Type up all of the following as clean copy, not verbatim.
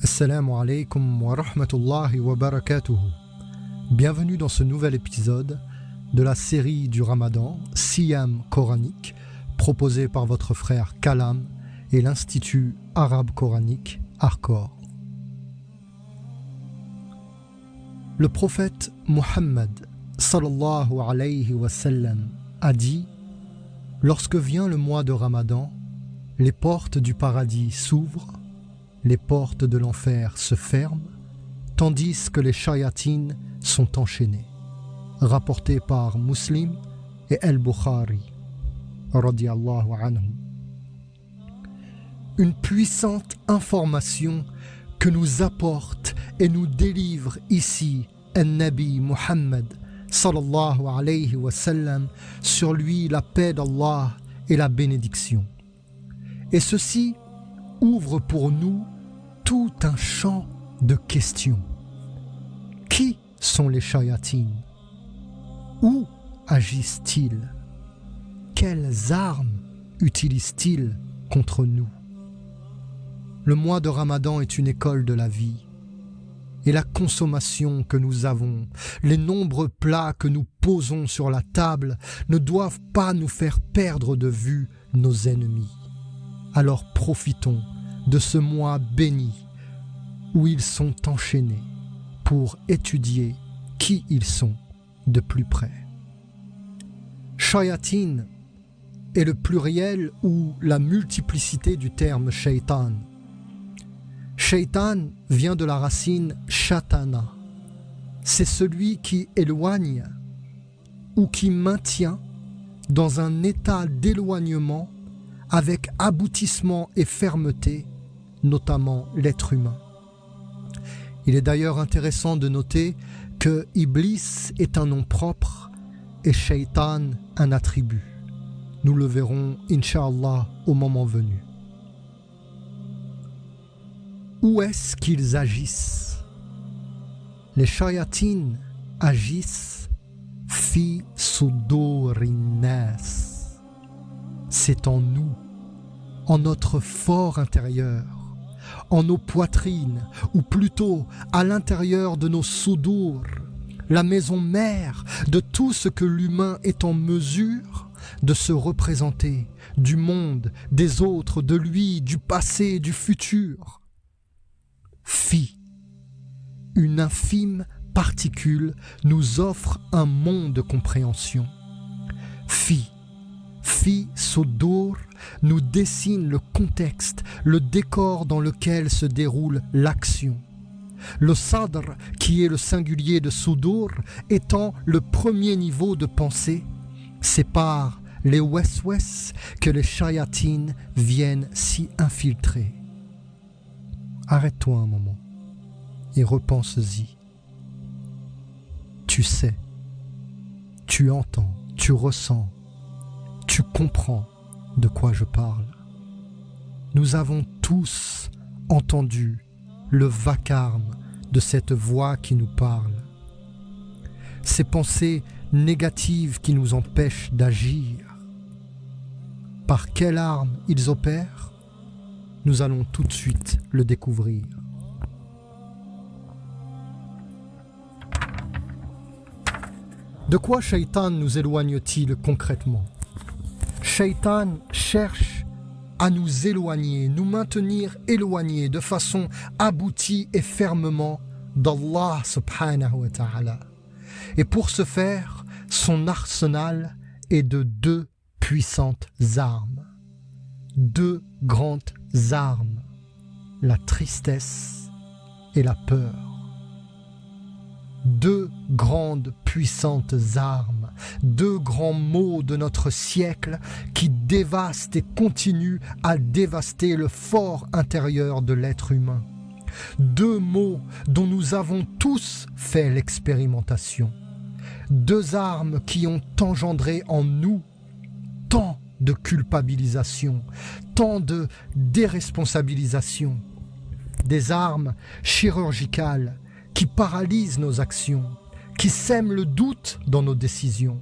Assalamu alaikum wa rahmatullahi wa barakatuhu. Bienvenue dans ce nouvel épisode de la série du Ramadan, Siyam coranique, proposé par votre frère Kalam et l'Institut arabe coranique Arcor. Le prophète Muhammad sallallahu alayhi wa sallam a dit: lorsque vient le mois de Ramadan, les portes du paradis s'ouvrent, les portes de l'enfer se ferment, tandis que les shayatines sont enchaînées. Rapporté par Muslim et Al-Bukhari, radiyallahu anhu. Une puissante information que nous apporte et nous délivre ici An-Nabi Muhammad sallallahu alayhi wa sallam, sur lui la paix d'Allah et la bénédiction. Et ceci ouvre pour nous tout un champ de questions. Qui sont les shayatines? Où agissent-ils? Quelles armes utilisent-ils contre nous? Le mois de Ramadan est une école de la vie. Et la consommation que nous avons, les nombreux plats que nous posons sur la table ne doivent pas nous faire perdre de vue nos ennemis. Alors profitons de ce mois béni où ils sont enchaînés pour étudier qui ils sont de plus près. Shayatin est le pluriel ou la multiplicité du terme shaitan. Shaitan vient de la racine shatana. C'est celui qui éloigne ou qui maintient dans un état d'éloignement avec aboutissement et fermeté, notamment l'être humain. Il est d'ailleurs intéressant de noter que Iblis est un nom propre et Shaitan un attribut. Nous le verrons, Inch'Allah, au moment venu. Où est-ce qu'ils agissent? Les shayatines agissent fi sudurin nas. C'est en nous, en notre fort intérieur, en nos poitrines, ou plutôt à l'intérieur de nos sudur, la maison mère de tout ce que l'humain est en mesure de se représenter, du monde, des autres, de lui, du passé, du futur. Fi, une infime particule nous offre un monde de compréhension. Fi Sudur nous dessine le contexte, le décor dans lequel se déroule l'action. Le sadr, qui est le singulier de Sudur, étant le premier niveau de pensée, c'est par les wes-wes que les shayatines viennent s'y infiltrer. Arrête-toi un moment et repense-y. Tu sais, tu entends, tu ressens, tu comprends de quoi je parle. Nous avons tous entendu le vacarme de cette voix qui nous parle. Ces pensées négatives qui nous empêchent d'agir. Par quelle arme ils opèrent? Nous allons tout de suite le découvrir. De quoi Shaitan nous éloigne-t-il concrètement? Shaitan cherche à nous éloigner, nous maintenir éloignés de façon aboutie et fermement d'Allah subhanahu wa ta'ala. Et pour ce faire, son arsenal est de deux puissantes armes. Deux grandes armes, la tristesse et la peur. Deux grandes puissantes armes, deux grands maux de notre siècle qui dévastent et continuent à dévaster le fort intérieur de l'être humain. Deux maux dont nous avons tous fait l'expérimentation. Deux armes qui ont engendré en nous tant de culpabilisation, tant de déresponsabilisation. Des armes chirurgicales qui paralysent nos actions, qui sèment le doute dans nos décisions,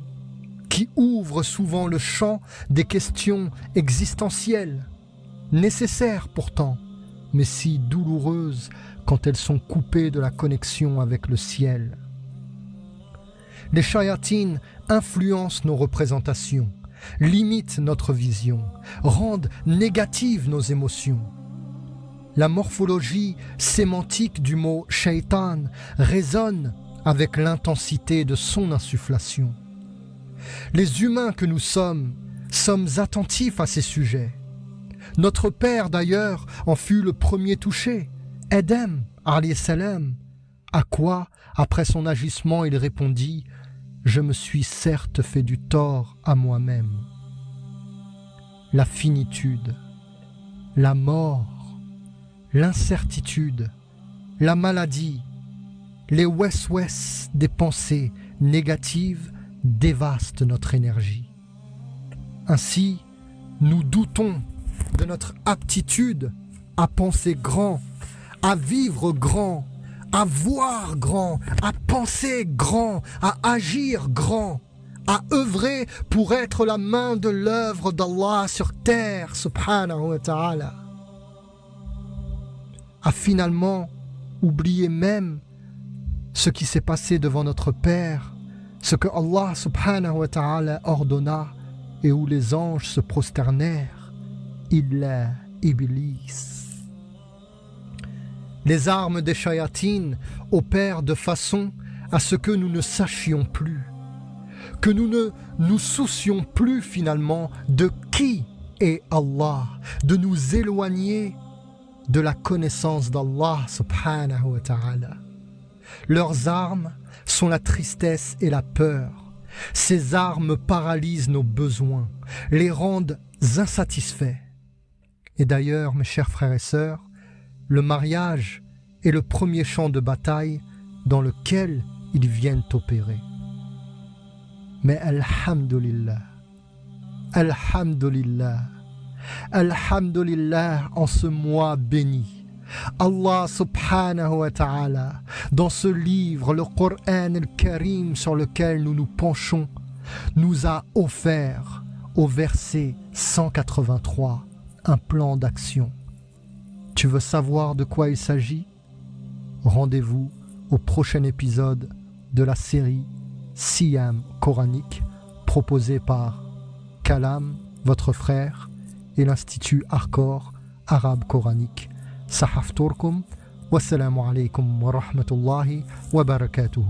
qui ouvrent souvent le champ des questions existentielles, nécessaires pourtant, mais si douloureuses quand elles sont coupées de la connexion avec le ciel. Les shayatines influencent nos représentations, limitent notre vision, rendent négatives nos émotions. La morphologie sémantique du mot shaitan résonne avec l'intensité de son insufflation. Les humains que nous sommes attentifs à ces sujets. Notre père d'ailleurs en fut le premier touché, Adam alayhi salam, à quoi, après son agissement, il répondit « Je me suis certes fait du tort à moi-même ». La finitude, la mort, l'incertitude, la maladie, les wes-wes des pensées négatives dévastent notre énergie. Ainsi, nous doutons de notre aptitude à penser grand, à vivre grand, à voir grand, à penser grand, à agir grand, à œuvrer pour être la main de l'œuvre d'Allah sur terre, subhanahu wa ta'ala. À finalement oublier même ce qui s'est passé devant notre Père, ce que Allah subhanahu wa ta'ala ordonna et où les anges se prosternèrent, illa Iblis. Les armes des shayatines opèrent de façon à ce que nous ne sachions plus, que nous ne nous soucions plus finalement de qui est Allah, de nous éloigner de la connaissance d'Allah subhanahu wa ta'ala. Leurs armes sont la tristesse et la peur. Ces armes paralysent nos besoins, les rendent insatisfaits. Et d'ailleurs, mes chers frères et sœurs, le mariage est le premier champ de bataille dans lequel ils viennent opérer. Mais alhamdulillah, alhamdulillah, alhamdulillah, en ce mois béni, Allah subhanahu wa ta'ala, dans ce livre, le Coran al-Karim sur lequel nous nous penchons, nous a offert au verset 183 un plan d'action. Tu veux savoir de quoi il s'agit? Rendez-vous au prochain épisode de la série Siyam coranique proposée par Kalam, votre frère, et l'Institut Arcor arabe coranique. Sahafturkum, wassalamu alaykum wa rahmatullahi wa barakatuhu.